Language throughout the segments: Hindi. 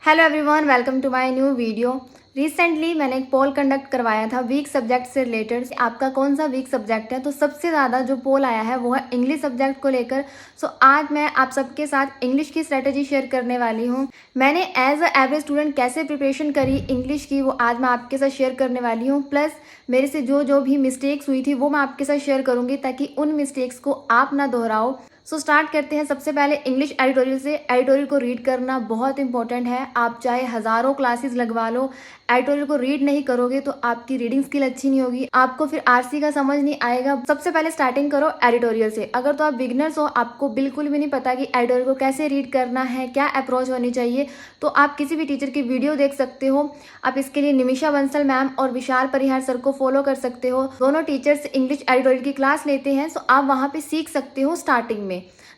Hello everyone, welcome to my new video. Recently मैंने एक पोल कंडक्ट करवाया था वीक सब्जेक्ट से रिलेटेड। आपका कौन सा वीक सब्जेक्ट है? तो सबसे ज़्यादा जो पोल आया है वो है इंग्लिश सब्जेक्ट को लेकर। सो आज मैं आप सबके साथ इंग्लिश की स्ट्रेटेजी शेयर करने वाली हूँ। मैंने एज अ एवरेज स्टूडेंट कैसे प्रिपरेशन करी इंग्लिश की, वो आज मैं आपके साथ शेयर करने वाली हूँ। प्लस मेरे से जो भी मिस्टेक्स हुई थी वो मैं आपके साथ शेयर करूँगी ताकि उन मिस्टेक्स को आप ना दोहराओ। सो स्टार्ट करते हैं। सबसे पहले इंग्लिश एडिटोरियल से। एडिटोरियल को रीड करना बहुत इंपॉर्टेंट है। आप चाहे हज़ारों क्लासेस लगवा लो, एडिटोरियल को रीड नहीं करोगे तो आपकी रीडिंग स्किल अच्छी नहीं होगी, आपको फिर आरसी का समझ नहीं आएगा। सबसे पहले स्टार्टिंग करो एडिटोरियल से। अगर तो आप बिगनर्स हो, आपको बिल्कुल भी नहीं पता कि एडिटोरियल को कैसे रीड करना है, क्या अप्रोच होनी चाहिए, तो आप किसी भी टीचर की वीडियो देख सकते हो। आप इसके लिए निमिषा बंसल मैम और विशाल परिहार सर को फॉलो कर सकते हो। दोनों टीचर्स इंग्लिश एडिटोरियल की क्लास लेते हैं, सो आप वहाँ पे सीख सकते हो। स्टार्टिंग में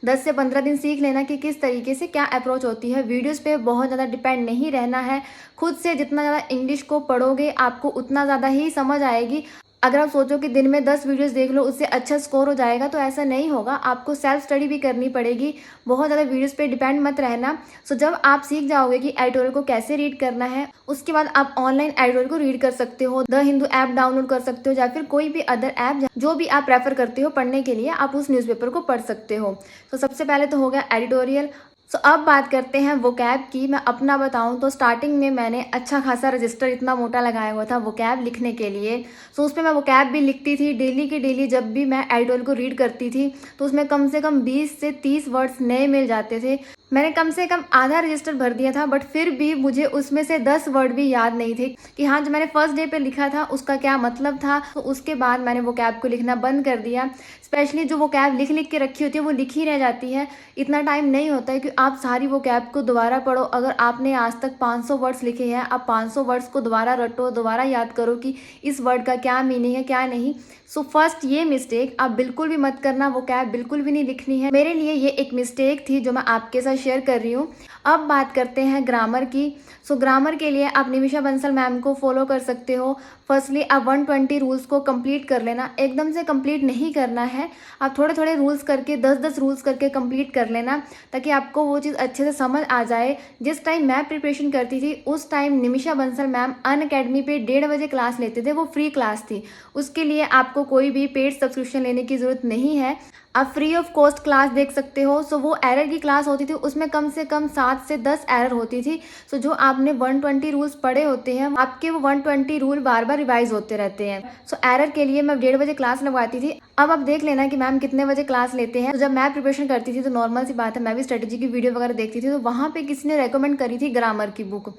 10 से 15 दिन सीख लेना कि किस तरीके से क्या अप्रोच होती है। वीडियोस पे बहुत ज़्यादा डिपेंड नहीं रहना है। खुद से जितना ज़्यादा इंग्लिश को पढ़ोगे आपको उतना ज़्यादा ही समझ आएगी। अगर आप सोचो कि दिन में 10 वीडियोस देख लो उससे अच्छा स्कोर हो जाएगा, तो ऐसा नहीं होगा। आपको सेल्फ स्टडी भी करनी पड़ेगी। बहुत ज़्यादा वीडियोस पे डिपेंड मत रहना। सो जब आप सीख जाओगे कि एडिटोरियल को कैसे रीड करना है, उसके बाद आप ऑनलाइन एडिटोरियल को रीड कर सकते हो। द हिंदू ऐप डाउनलोड कर सकते हो या फिर कोई भी अदर ऐप जो भी आप प्रेफर करते हो पढ़ने के लिए, आप उस न्यूज़पेपर को पढ़ सकते हो। तो सबसे पहले तो हो गया एडिटोरियल। सो अब बात करते हैं वोकैब की। मैं अपना बताऊं तो स्टार्टिंग में मैंने अच्छा खासा रजिस्टर इतना मोटा लगाया हुआ था वोकैब लिखने के लिए। सो उसमें मैं वोकैब भी लिखती थी डेली की डेली। जब भी मैं एडिटोरियल को रीड करती थी तो उसमें कम से कम 20 से 30 वर्ड्स नए मिल जाते थे। मैंने कम से कम आधा रजिस्टर भर दिया था, बट फिर भी मुझे उसमें से 10 वर्ड भी याद नहीं थे कि हाँ, जो मैंने फर्स्ट डे पे लिखा था उसका क्या मतलब था। तो उसके बाद मैंने वो कैब को लिखना बंद कर दिया। स्पेशली जो वो कैब लिख के रखी होती है वो लिखी रह जाती है। इतना टाइम नहीं होता है कि आप सारी वो कैब को दोबारा पढ़ो। अगर आपने आज तक 500 वर्ड्स लिखे हैं, आप 500 वर्ड्स को दोबारा रटो, दोबारा याद करो कि इस वर्ड का क्या मीनिंग है क्या नहीं। सो फर्स्ट ये मिस्टेक आप बिल्कुल भी मत करना, वो कैब बिल्कुल भी नहीं लिखनी है। मेरे लिए ये एक मिस्टेक थी जो मैं आपके साथ शेयर कर रही हूँ। अब बात करते हैं ग्रामर की। सो ग्रामर के लिए आप निमिषा बंसल मैम को फॉलो कर सकते हो। फर्स्टली आप 120 रूल्स को कंप्लीट कर लेना। एकदम से कंप्लीट नहीं करना है, आप थोड़े थोड़े रूल्स करके 10-10 रूल्स करके कंप्लीट कर लेना ताकि आपको वो चीज़ अच्छे से समझ आ जाए। जिस टाइम मैं प्रिपरेशन करती थी उस time Nimisha Bansal ma'am Unacademy पे 1:30 बजे क्लास लेते थे। वो फ्री क्लास थी, उसके लिए आपको कोई भी पेड सब्सक्रिप्शन लेने की ज़रूरत नहीं है। आप फ्री ऑफ कॉस्ट क्लास देख सकते हो। सो वो एरर की क्लास होती थी, उसमें कम से कम 7 से 10 एरर होती थी। सो जो आपने 120 रूल्स पढ़े होते हैं, आपके वो 120 रूल बार बार रिवाइज होते रहते हैं। सो एरर के लिए मैं 1:30 बजे क्लास लगवाती थी। अब आप देख लेना कि मैम कितने बजे क्लास लेते हैं। तो जब मैं प्रिपरेशन करती थी तो नॉर्मल सी बात है, मैं भी स्ट्रेटेजी की वीडियो वगैरह देखती थी, तो वहाँ पे किसी ने रेकमेंड करी थी ग्रामर की बुक।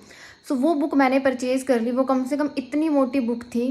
सो वो बुक मैंने परचेज कर ली। वो कम से कम इतनी मोटी बुक थी,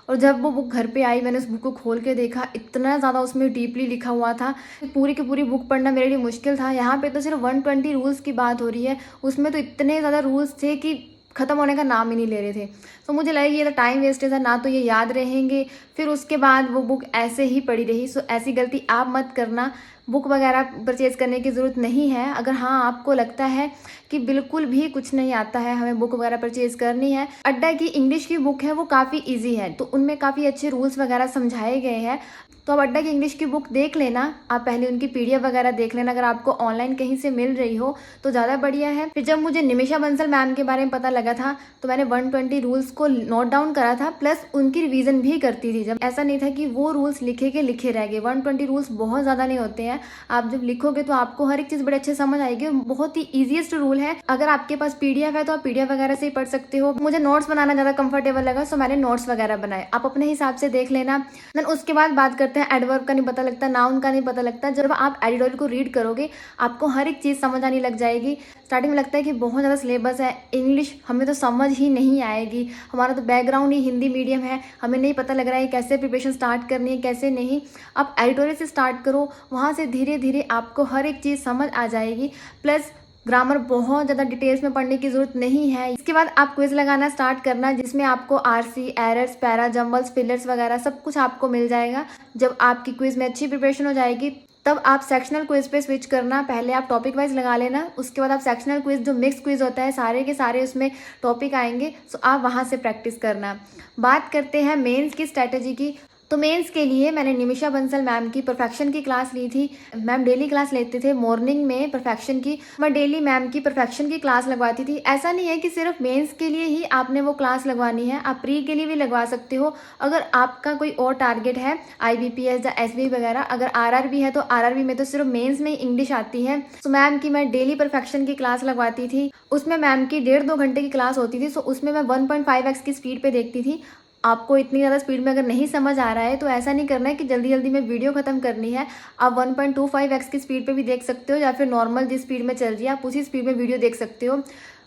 और जब वो बुक घर पे आई मैंने उस बुक को खोल के देखा, इतना ज़्यादा उसमें डीपली लिखा हुआ था। पूरी की पूरी बुक पढ़ना मेरे लिए मुश्किल था। यहाँ पे तो सिर्फ 120 रूल्स की बात हो रही है, उसमें तो इतने ज़्यादा रूल्स थे कि ख़त्म होने का नाम ही नहीं ले रहे थे। तो मुझे लगा ये तो टाइम वेस्टेज है, ना तो ये याद रहेंगे। फिर उसके बाद वो बुक ऐसे ही पड़ी रही। सो ऐसी गलती आप मत करना। बुक वगैरह परचेज़ करने की ज़रूरत नहीं है। अगर हाँ आपको लगता है कि बिल्कुल भी कुछ नहीं आता है, हमें बुक वगैरह परचेज़ करनी है, अड्डा की इंग्लिश की बुक है वो काफ़ी इजी है, तो उनमें काफ़ी अच्छे रूल्स वगैरह समझाए गए हैं। तो आप अड्डा की इंग्लिश की बुक देख लेना। आप पहले उनकी पीडीएफ वगैरह देख लेना, अगर आपको ऑनलाइन कहीं से मिल रही हो तो ज़्यादा बढ़िया है। फिर जब मुझे निमिषा बंसल मैम के बारे में पता लगा था तो मैंने 120 रूल्स को नोट डाउन करा था, प्लस उनकी रिवीजन भी करती थी। जब ऐसा नहीं था कि वो रूल्स लिखे के लिखे रह गए। 120 रूल्स बहुत ज़्यादा नहीं होते हैं। आप जब लिखोगे तो आपको हर एक चीज़ बड़े अच्छे समझ आएगी। बहुत ही ईजीएस्ट रूल है। अगर आपके पास पीडीएफ है तो आप पीडीएफ वगैरह से ही पढ़ सकते हो। मुझे नोट्स बनाना ज़्यादा कंफर्टेबल लगा, सो मैंने नोट्स वगैरह बनाए। आप अपने हिसाब से देख लेना। देन उसके बाद बात करते हैं एडवर्ब का। नहीं पता लगता, नाउन का नहीं पता लगता। जब आप एडिटोरियल को रीड करोगे आपको हर एक चीज़ समझ आने लग जाएगी। स्टार्टिंग में लगता है कि बहुत ज़्यादा सिलेबस है, इंग्लिश हमें तो समझ ही नहीं आएगी, हमारा तो बैकग्राउंड ही हिंदी मीडियम है, हमें नहीं पता लग रहा है कैसे प्रिपरेशन स्टार्ट करनी है कैसे नहीं। आप एडिटोरियल से स्टार्ट करो, वहाँ से धीरे धीरे आपको हर एक चीज़ समझ आ जाएगी। प्लस ग्रामर बहुत ज़्यादा डिटेल्स में पढ़ने की ज़रूरत नहीं है। इसके बाद आप क्विज लगाना स्टार्ट करना, जिसमें आपको RC, errors, para, jumbles, fillers वगैरह सब कुछ आपको मिल जाएगा। जब आपकी क्विज में अच्छी प्रिपरेशन हो जाएगी तब आप सेक्शनल क्विज पे स्विच करना। पहले आप टॉपिक वाइज लगा लेना, उसके बाद आप सेक्शनल क्विज जो मिक्स क्विज होता है सारे के सारे उसमें टॉपिक आएंगे, सो आप वहाँ से प्रैक्टिस करना। बात करते हैं मेंस की स्ट्रैटेजी की। तो मेंस के लिए मैंने निमिषा बंसल मैम की परफेक्शन की क्लास ली थी। मैम डेली क्लास लेते थे मॉर्निंग में परफेक्शन की। मैं डेली मैम की परफेक्शन की क्लास लगवाती थी। ऐसा नहीं है कि सिर्फ मेंस के लिए ही आपने वो क्लास लगवानी है, आप प्री के लिए भी लगवा सकते हो। अगर आपका कोई और टारगेट है IBPS या SBI वगैरह, अगर RRB है तो RRB में तो सिर्फ मेंस में ही इंग्लिश आती है। तो मैम की मैं डेली परफेक्शन की क्लास लगवाती थी। उसमें मैम की 1.5-2 घंटे की क्लास होती थी। सो उसमें मैं 1.5x की स्पीड पे देखती थी। आपको इतनी ज़्यादा स्पीड में अगर नहीं समझ आ रहा है तो ऐसा नहीं करना है कि जल्दी जल्दी में वीडियो खत्म करनी है। आप 1.25x की स्पीड पे भी देख सकते हो, या फिर नॉर्मल जिस स्पीड में चल रही है आप उसी स्पीड में वीडियो देख सकते हो।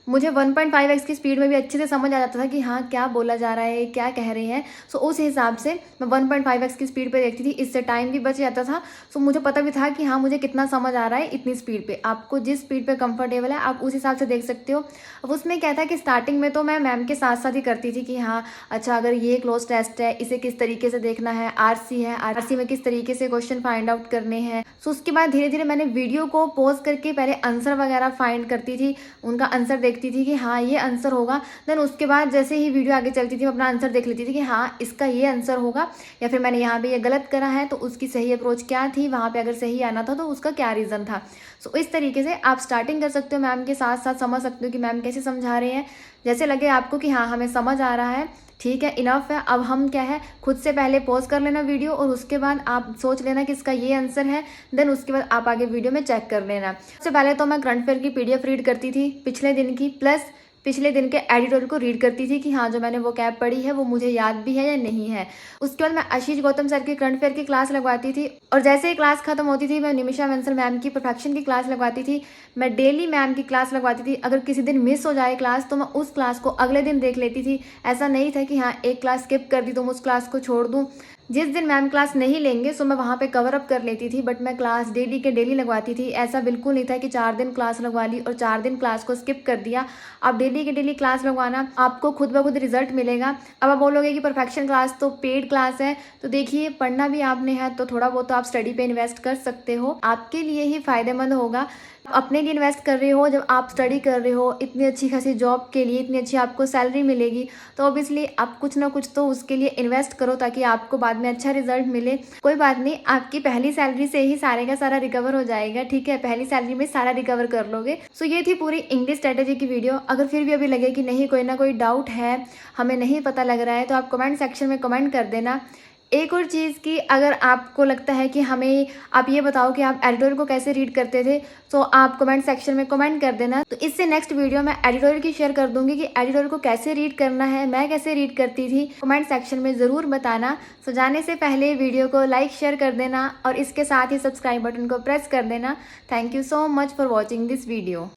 मुझे 1.5x की स्पीड में भी अच्छे से समझ आ जाता था कि हाँ क्या बोला जा रहा है, क्या कह रहे हैं। सो उस हिसाब से मैं 1.5x की स्पीड पे देखती थी। इससे टाइम भी बच जाता था। सो मुझे पता भी था कि हाँ मुझे कितना समझ आ रहा है इतनी स्पीड पे। आपको जिस स्पीड पे कंफर्टेबल है आप उस हिसाब से देख सकते हो। अब उसमें क्या था कि स्टार्टिंग में तो मैं मैम के साथ साथ ही करती थी कि हाँ अच्छा अगर ये क्लोज टेस्ट है इसे किस तरीके से देखना है, RC है RC में किस तरीके से क्वेश्चन फाइंड आउट करने हैं। सो उसके बाद धीरे धीरे मैंने वीडियो को पॉज करके पहले आंसर वगैरह फाइंड करती थी, उनका आंसर देखती थी कि हाँ ये आंसर होगा। देन उसके बाद जैसे ही वीडियो आगे चलती थी मैं अपना आंसर देख लेती थी कि हाँ इसका ये आंसर होगा, या फिर मैंने यहाँ पे ये गलत करा है तो उसकी सही अप्रोच क्या थी, वहाँ पे अगर सही आना था तो उसका क्या रीज़न था। सो इस तरीके से आप स्टार्टिंग कर सकते हो मैम के साथ साथ, समझ सकते हो कि मैम कैसे समझा रहे हैं। जैसे लगे आपको कि हाँ हमें समझ आ रहा है, ठीक है इनफ है। अब हम क्या है खुद से पहले पॉज कर लेना वीडियो और उसके बाद आप सोच लेना कि इसका ये आंसर है। देन उसके बाद आप आगे वीडियो में चेक कर लेना। सबसे पहले तो मैं करंट अफेयर की PDF रीड करती थी पिछले दिन की, प्लस पिछले दिन के एडिटोरियल को रीड करती थी कि हाँ जो मैंने वो कैब पढ़ी है वो मुझे याद भी है या नहीं है। उसके बाद मैं आशीष गौतम सर की करंट अफेयर की क्लास लगवाती थी, और जैसे ही क्लास खत्म होती थी मैं निमिषा बंसल मैम की परफेक्शन की क्लास लगवाती थी। मैं डेली मैम की क्लास लगवाती थी। अगर किसी दिन मिस हो जाए क्लास तो मैं उस क्लास को अगले दिन देख लेती थी। ऐसा नहीं था कि हाँ एक क्लास स्किप कर दी तो मैं उस क्लास को छोड़ दूँ। जिस दिन मैम क्लास नहीं लेंगे सो मैं वहाँ पे कवर अप कर लेती थी, बट मैं क्लास डेली के डेली लगवाती थी। ऐसा बिल्कुल नहीं था कि 4 दिन क्लास लगवा ली और 4 दिन क्लास को स्किप कर दिया। आप डेली के डेली क्लास लगवाना, आपको खुद ब खुद रिजल्ट मिलेगा। अब आप बोलोगे कि परफेक्शन क्लास तो पेड क्लास है, तो देखिए पढ़ना भी आपने है तो थोड़ा बहुत तो आप स्टडी पे इन्वेस्ट कर सकते हो, आपके लिए ही फायदेमंद होगा। अपने लिए इन्वेस्ट कर रहे हो, जब आप स्टडी कर रहे हो इतनी अच्छी खासी जॉब के लिए, इतनी अच्छी आपको सैलरी मिलेगी, तो ऑब्वियसली आप कुछ ना कुछ तो उसके लिए इन्वेस्ट करो ताकि आपको बाद में अच्छा रिजल्ट मिले। कोई बात नहीं, आपकी पहली सैलरी से ही सारे का सारा रिकवर हो जाएगा, ठीक है, पहली सैलरी में सारा रिकवर कर लोगे। सो ये थी पूरी इंग्लिश स्ट्रेटेजी की वीडियो। अगर फिर भी अभी लगे कि नहीं कोई ना कोई डाउट है, हमें नहीं पता लग रहा है, तो आप कमेंट सेक्शन में कमेंट कर देना। एक और चीज़ कि अगर आपको लगता है कि हमें आप ये बताओ कि आप एडिटोरियल को कैसे रीड करते थे, तो आप कमेंट सेक्शन में कमेंट कर देना। तो इससे नेक्स्ट वीडियो मैं एडिटोरियल की शेयर कर दूंगी कि एडिटोरियल को कैसे रीड करना है, मैं कैसे रीड करती थी। कमेंट सेक्शन में ज़रूर बताना। सो जाने से पहले वीडियो को लाइक शेयर कर देना और इसके साथ ही सब्सक्राइब बटन को प्रेस कर देना। Thank you so much for watching this video.